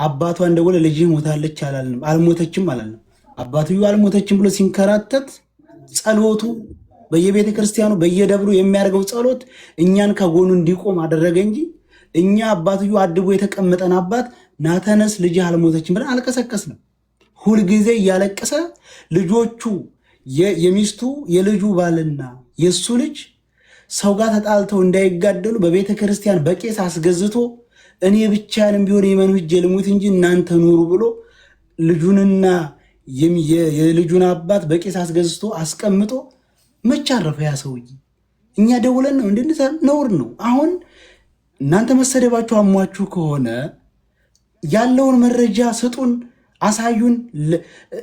አባቷ እንደወለ ልጅ ሞታለች አላልንም፣ አልሞተችም አላልንም። አባትዮ አልሞተችም ብሎ ሲንከራተት ጸሎቱ በየቤተ ክርስቲያኑ በየደብሩ የሚያደርገው ጸሎት እኛን ከጎኑ እንዲቆም አደረገ እንጂ እኛ አባትዮ አድቦ የተቀመጠን አባት ናተነስ ልጅ አልሞተችም ብለን አልቀሰቀስንም። ሁልጊዜ እያለቀሰ ልጆቹ የሚስቱ የልጁ ባልና የሱ ልጅ ሰው ጋር ተጣልተው እንዳይጋደሉ በቤተ ክርስቲያን በቄስ አስገዝቶ እኔ ብቻንም ቢሆን የመኑ ሂጄ ልሙት እንጂ እናንተ ኑሩ ብሎ ልጁንና የልጁን አባት በቄስ አስገዝቶ አስቀምጦ መቻረፈ ያ ሰውዬ። እኛ ደውለን ነው እንድንሳ ነውር ነው። አሁን እናንተ መሰደባችሁ አሟችሁ ከሆነ ያለውን መረጃ ስጡን፣ አሳዩን።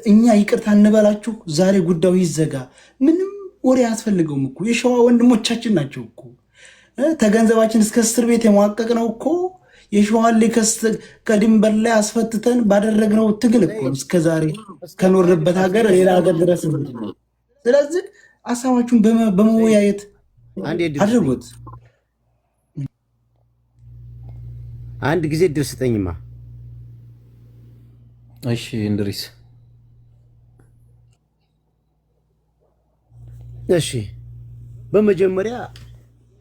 እኛ ይቅርታ እንበላችሁ። ዛሬ ጉዳዩ ይዘጋ። ምንም ወሬ አያስፈልገውም እኮ የሸዋ ወንድሞቻችን ናቸው እኮ። ተገንዘባችን እስከ እስር ቤት የሟቀቅ ነው እኮ የሸዋን ከድንበር ላይ አስፈትተን ባደረግነው ትግል እኮ እስከዛሬ ከኖርንበት ሀገር ሌላ ሀገር ድረስ። ስለዚህ ሀሳባችሁን በመወያየት አድርጉት። አንድ ጊዜ ድል ስጠኝማ። እሺ እንድሪስ። እሺ በመጀመሪያ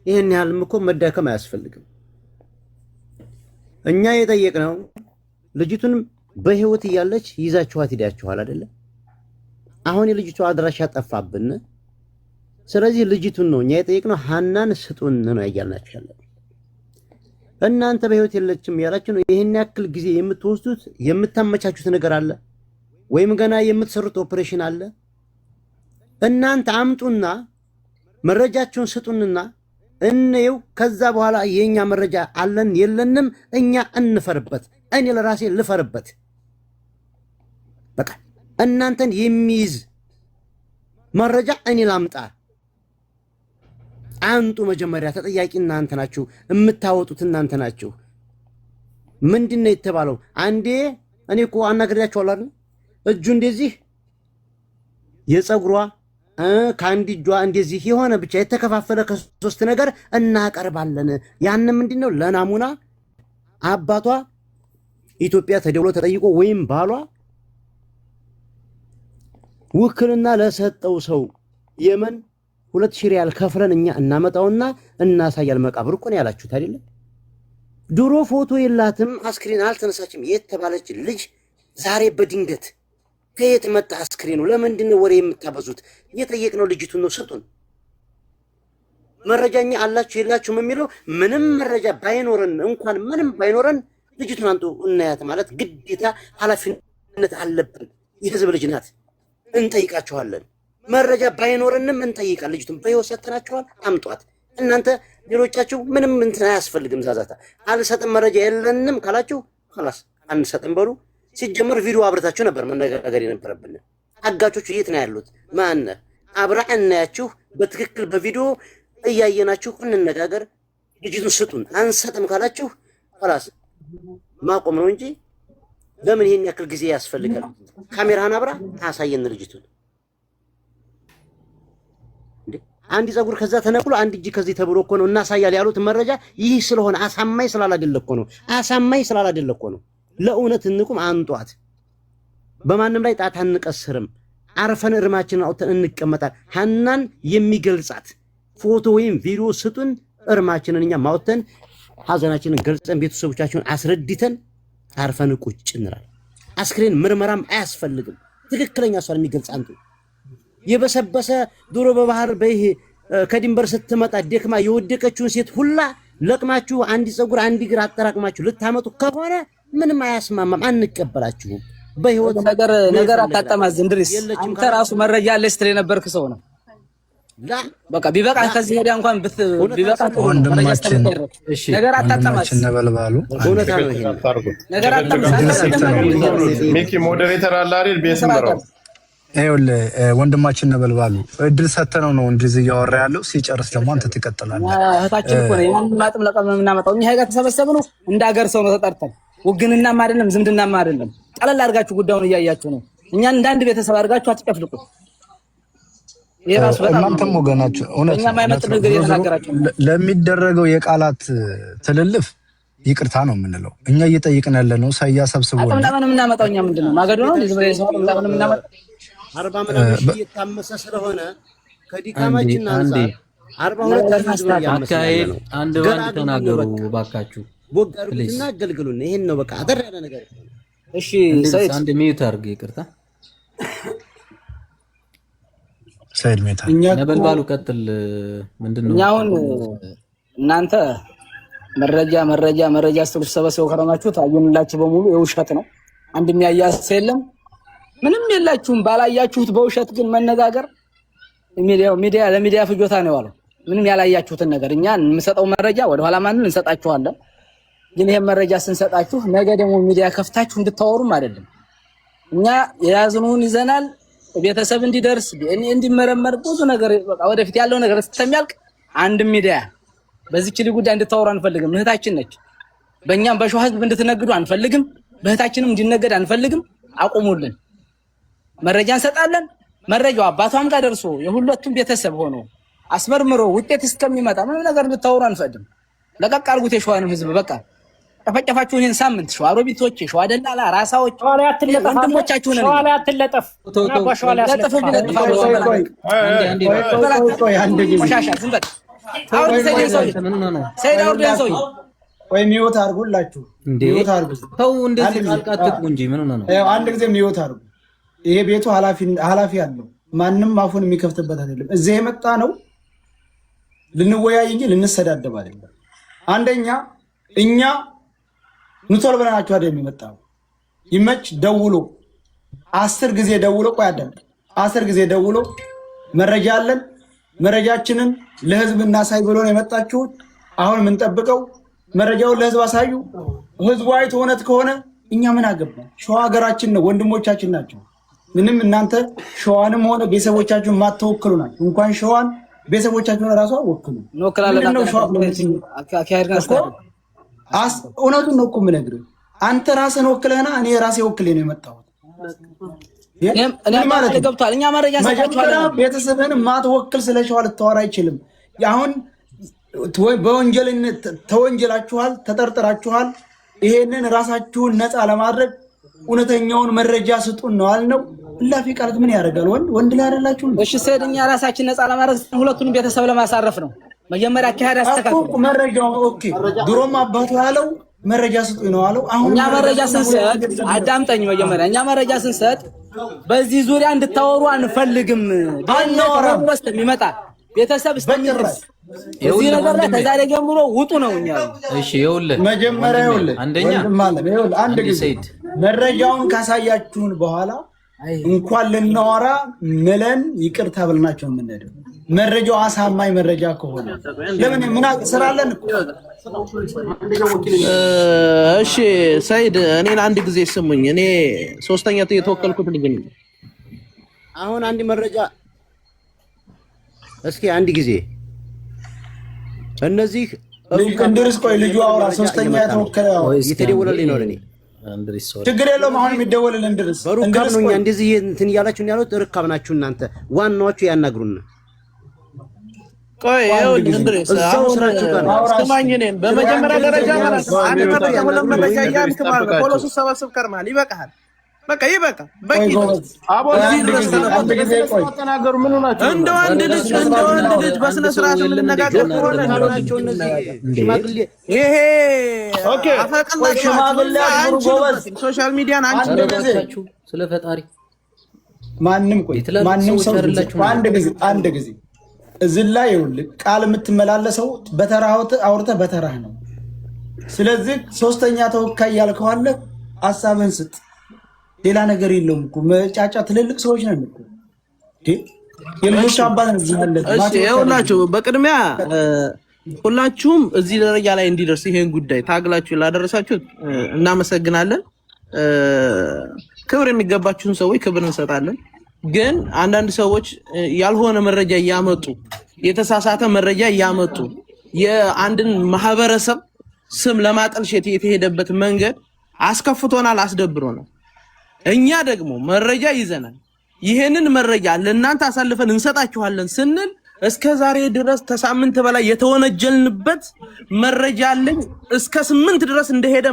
ይሄን ያህልም እኮ መዳከም አያስፈልግም። እኛ የጠየቅነው ልጅቱን በህይወት እያለች ይዛችኋት ሄዳችኋል አይደለ? አሁን የልጅቷ አድራሻ ጠፋብን። ስለዚህ ልጅቱን ነው እኛ የጠየቅነው። ሐናን ስጡን ነው ያያልናችሁ ያለ። እናንተ በህይወት የለችም ያላችሁ ነው። ይሄን ያክል ጊዜ የምትወስዱት የምታመቻቹት ነገር አለ ወይም ገና የምትሰሩት ኦፕሬሽን አለ? እናንተ አምጡና መረጃችሁን ስጡንና እንየው። ከዛ በኋላ የኛ መረጃ አለን የለንም እኛ እንፈርበት። እኔ ለራሴ ልፈርበት። በቃ እናንተን የሚይዝ መረጃ እኔ ላምጣ። አንጡ መጀመሪያ። ተጠያቂ እናንተ ናችሁ፣ የምታወጡት እናንተ ናችሁ። ምንድነው የተባለው? አንዴ እኔ እኮ አናግሬያችኋለሁ አይደል? እጁ እንደዚህ የፀጉሯ ከአንድ እጇ እንደዚህ የሆነ ብቻ የተከፋፈለ ከሶስት ነገር እናቀርባለን። ያን ምንድነው ለናሙና አባቷ ኢትዮጵያ ተደውሎ ተጠይቆ ወይም ባሏ ውክልና ለሰጠው ሰው የመን 2000 ሪያል ከፍለን እኛ እናመጣውና እናሳያል። መቃብር እኮ ነው ያላችሁት አይደል? ድሮ ፎቶ የላትም አስክሬን አልተነሳችም የተባለች ልጅ ዛሬ በድንገት ከየት መጣ አስክሬኑ? ለምንድን ነው ወሬ የምታበዙት? የጠየቅነው ልጅቱን ነው፣ ስጡን። መረጃኛ አላችሁ የላችሁም የሚለው ምንም መረጃ ባይኖረን እንኳን ምንም ባይኖረን ልጅቱን አንጡ እናያት ማለት ግዴታ ኃላፊነት አለብን። የህዝብ ልጅ ናት፣ እንጠይቃችኋለን። መረጃ ባይኖረንም እንጠይቃለን። ልጅቱን በህይወት ሰጥተናችኋል፣ አምጧት። እናንተ ሌሎቻችሁ ምንም እንትን አያስፈልግም ዛዛታ። አልሰጥም መረጃ የለንም ካላችሁ خلاص አንሰጥም በሉ። ሲጀመር ቪዲዮ አብረታችሁ ነበር መነጋገር የነበረብን። አጋቾቹ የት ነው ያሉት? ማን አብረን እናያችሁ በትክክል በቪዲዮ እያየናችሁ እንነጋገር። ልጅቱን ስጡን። አንሰጥም ካላችሁ خلاص ማቆም ነው እንጂ ለምን ይሄን ያክል ጊዜ ያስፈልጋል? ካሜራህን አብራ አሳየን ልጅቱን። አንድ ፀጉር ከዛ ተነቅሎ አንድ እጅ ከዚህ ተብሎ እኮ ነው እናሳያል ያሉት መረጃ ይህ ስለሆነ አሳማኝ ስላላደለ እኮ ነው። አሳማኝ ስላላደለ እኮ ነው። ለእውነት እንቁም፣ አንጧት። በማንም ላይ ጣት አንቀስርም። አርፈን እርማችንን አውጥተን እንቀመጣል። ሐናን የሚገልጻት ፎቶ ወይም ቪዲዮ ስጡን። እርማችንን እኛ ማውጥተን ሐዘናችንን ገልጸን ቤተሰቦቻችንን አስረድተን አርፈን ቁጭ እንላለን። አስክሬን ምርመራም አያስፈልግም። ትክክለኛ ሰው የሚገልጽ አንተ የበሰበሰ ዶሮ በባህር በይሄ ከድንበር ስትመጣ ደክማ የወደቀችውን ሴት ሁላ ለቅማችሁ አንድ ፀጉር አንድ እግር አጠራቅማችሁ ልታመጡ ከሆነ ምንም አያስማማም፣ አንቀበላችሁም። በህይወት ነገር አታጠማዝ እንድሪስ። አንተ ራሱ መረጃ አለ ስትል የነበርክ ሰው ነው። በቃ ቢበቃ ከዚህ ሄዳ እንኳን ቢበቃ ወንድማችን ነገር አታጠማዝ ነበልባሉ ነገር አታጠማዝ። ሚኪ ሞዴሬተር አለ አይደል? ቤስምራው ይኸውልህ ወንድማችን ነበልባሉ እድል ሰተነው ነው እንደዚህ እያወራ ያለው። ሲጨርስ ደግሞ አንተ ትቀጥላለህ። እህታችን እኮ ነው ያን ማጥም ለቀም የምናመጣው እኛ ሀገር ተሰበሰብነው እንደ ሀገር ሰው ነው ተጠርተን። ውግንናም አይደለም ዝምድናም አይደለም። ቀለል አድርጋችሁ ጉዳዩን እያያችሁ ነው። እኛን እንደ አንድ ቤተሰብ አድርጋችሁ አትጨፍልቁት። እናንተም ወገናችሁ እውነት ለሚደረገው የቃላት ትልልፍ ይቅርታ ነው የምንለው። እኛ እየጠየቅን ያለ ነው ኢሳያስ ሰብስቦ አቅም ለምን የምናመጣው እኛ ምንድነው ማገዶ ነው ለዚህ ብለ ሰው ለምን የምናመጣው 40 ምናምን ሺህ እየታመሰ ስለሆነ ከዲካማችን አንፃር 42 ሺህ አካሄድ አንድ ባንድ ተናገሩ ባካችሁ። ቦጋሩትና አገልግሉን። ይሄን ነው በቃ አደር ያለ ነገር። እሺ ሰይድ አንድ ሚዩት አድርግ። ይቅርታ ሰይድ ሜታ ነበልባሉ ቀጥል። ምንድነው እኛ አሁን እናንተ መረጃ ስትሰበሰቡ ከረማችሁ ታዩንላችሁ በሙሉ የውሸት ነው። አንድ የሚያያስ የለም ምንም የላችሁም። ባላያችሁት በውሸት ግን መነጋገር ሚዲያ ለሚዲያ ፍጆታ ነው ያለው። ምንም ያላያችሁትን ነገር እኛ እንሰጠው መረጃ ወደ ኋላ ማንን እንሰጣችኋለን። ግን ይሄን መረጃ ስንሰጣችሁ ነገ ደግሞ ሚዲያ ከፍታችሁ እንድታወሩም አይደለም። እኛ የያዝኑን ይዘናል። ቤተሰብ እንዲደርስ እንዲመረመር ብዙ ነገር በቃ ወደፊት ያለው ነገር ስለሚያልቅ አንድ ሚዲያ በዚህች ጉዳይ እንድታወሩ አንፈልግም። እህታችን ነች። በእኛም በሸዋ ህዝብ እንድትነግዱ አንፈልግም። በእህታችንም እንዲነገድ አንፈልግም። አቁሙልን። መረጃ እንሰጣለን። መረጃው አባቷም ጋር ደርሶ የሁለቱም ቤተሰብ ሆኖ አስመርምሮ ውጤት እስከሚመጣ ምንም ነገር እንድታወሩ አንፈልግም። ለቀቅ አድርጉት የሸዋንም ህዝብ በቃ ተፈጨፋችሁ። ይሄን ሳምንት ሸዋ ሮቢቶች፣ ሸዋ ደላላ ራሳዎች ወንድሞቻችሁን ሸዋ ላይ አትለጠፍ እና ሸዋ ላይ አትለጠፍ። ወይ ሚውት አድርጉላችሁ። ሚውት አድርጉ። ተው እንደዚህ አትቃጥቁ እንጂ ምን ሆነ ነው? አንድ ጊዜ ሚውት አድርጉ። ይሄ ቤቱ ኃላፊ አለው። ማንም አፉን የሚከፍትበት አይደለም። እዚህ የመጣ ነው ልንወያይ እንጂ ልንሰዳደብ አይደለም። አንደኛ እኛ ንቶል ብለናችሁ አይደል የሚመጣው። ይመች ደውሎ 10 ጊዜ ደውሎ ቆይ አዳም 10 ጊዜ ደውሎ መረጃ አለን መረጃችንን ለህዝብ እናሳይ ብሎ ነው የመጣችሁት። አሁን የምንጠብቀው መረጃውን ለህዝብ አሳዩ። ህዝቡ አይቶ እውነት ከሆነ እኛ ምን አገባን? ሸዋ ሀገራችን ነው፣ ወንድሞቻችን ናቸው። ምንም እናንተ ሸዋንም ሆነ ቤተሰቦቻችሁን ማተወክሉ ናቸው። እንኳን ሸዋን ቤተሰቦቻችሁን ራሱ አወክሉ ነው። እውነቱን ነው እኮ የምነግርህ። አንተ ራስህን ወክለህና እኔ ራሴ ወክሌ ነው የመጣሁት። ማለት ገብቷል። እኛ መረጃ ሰጣችኋለን። ቤተሰብህን ማትወክል ስለ ሸዋ ልታወራ አይችልም። አሁን በወንጀልነት ተወንጀላችኋል፣ ተጠርጥራችኋል። ይሄንን ራሳችሁን ነፃ ለማድረግ እውነተኛውን መረጃ ስጡን ነው አልነው። እላፊ ቃላት ምን ያደርጋል? ወንድ ላይ አይደላችሁ? እሺ ሰይድ፣ እኛ ራሳችን ነፃ ለማድረግ ሁለቱንም ቤተሰብ ለማሳረፍ ነው። መጀመሪያ አካሄድ አስተካክሉ። መረጃው ኦኬ። ድሮም አባቱ ያለው መረጃ ስጡኝ ነው አለው። አሁን እኛ መረጃ ስንሰጥ አዳምጠኝ። መጀመሪያ እኛ መረጃ ስንሰጥ በዚህ ዙሪያ እንድታወሩ አንፈልግም። ደንወረስ የሚመጣ ቤተሰብ እስከሚደርስ እዚህ ነገር ላይ ከዛሬ ጀምሮ ውጡ ነው እኛ። እሺ ይኸውልህ፣ መጀመሪያ አንደኛ አንድ ጊዜ መረጃውን ካሳያችሁን በኋላ እንኳን ልናወራ ምለን ይቅርታ ብለናቸው የምንሄደው መረጃው አሳማኝ መረጃ ከሆነ ለምን ምን ስራለን እኮ። እሺ ሰይድ፣ እኔን አንድ ጊዜ ስሙኝ። እኔ ሶስተኛ የተወከልኩት ልጅ ነኝ። አሁን አንድ መረጃ እስኪ አንድ ጊዜ እነዚህ እንድርስ ቆይ ልጁ አውራ። ሶስተኛ የተወከለ የተደወለልኝ ነው ለኔ። ችግር የለውም። አሁን የሚደወልልን እንድርስ በሩካብ ነው። እኛ እንደዚህ እንትን እያላችሁ ያሉት ርካብ ናችሁ እናንተ። ዋናዎቹ ያናግሩን። ቆይ ይኸውልህ እንድርስ አሁን ስማኝ። እኔን በመጀመሪያ ደረጃ ማለት ነው አንተ ተቀበለ መረጃ ያልክ ማለት ነው ፖሊሱ ሰበስብ ከርማል። ይበቃል። በቃ ይበቃ። በቂ ነው። አቦዚህ ድረስ ተናገሩ። ምን ሆናችሁ? እንደ ወንድ ልጅ በስነ ስርዓት የምንነጋገር ከሆነ ናቸው እነዚህ ሽማግሌ። ይሄ ኦኬ አፈቀላችሁ ሽማግሌ ጎበዝ። ሶሻል ሚዲያን አንቺ እንደዚህ ስለ ፈጣሪ ማንም ሰው አንድ ጊዜ እዚህ ላይ ይኸውልህ ቃል የምትመላለሰው በተራህ አውርተህ በተራህ ነው። ስለዚህ ሶስተኛ ተወካይ ያልከው አለ፣ ሐሳብህን ስጥ። ሌላ ነገር የለውም እኮ መጫጫ። ትልልቅ ሰዎች ነን እኮ የልጆች አባት ነን። እሺ ይኸውላችሁ፣ በቅድሚያ ሁላችሁም እዚህ ደረጃ ላይ እንዲደርስ ይሄን ጉዳይ ታግላችሁ ላደረሳችሁት እናመሰግናለን። ክብር የሚገባችሁን ሰዎች ክብር እንሰጣለን። ግን አንዳንድ ሰዎች ያልሆነ መረጃ እያመጡ የተሳሳተ መረጃ እያመጡ የአንድን ማህበረሰብ ስም ለማጠልሸት የተሄደበት መንገድ አስከፍቶናል፣ አስደብሮናል። እኛ ደግሞ መረጃ ይዘናል። ይሄንን መረጃ ለእናንተ አሳልፈን እንሰጣችኋለን ስንል እስከ ዛሬ ድረስ ተሳምንት በላይ የተወነጀልንበት መረጃ አለኝ። እስከ 8 ድረስ እንደሄደ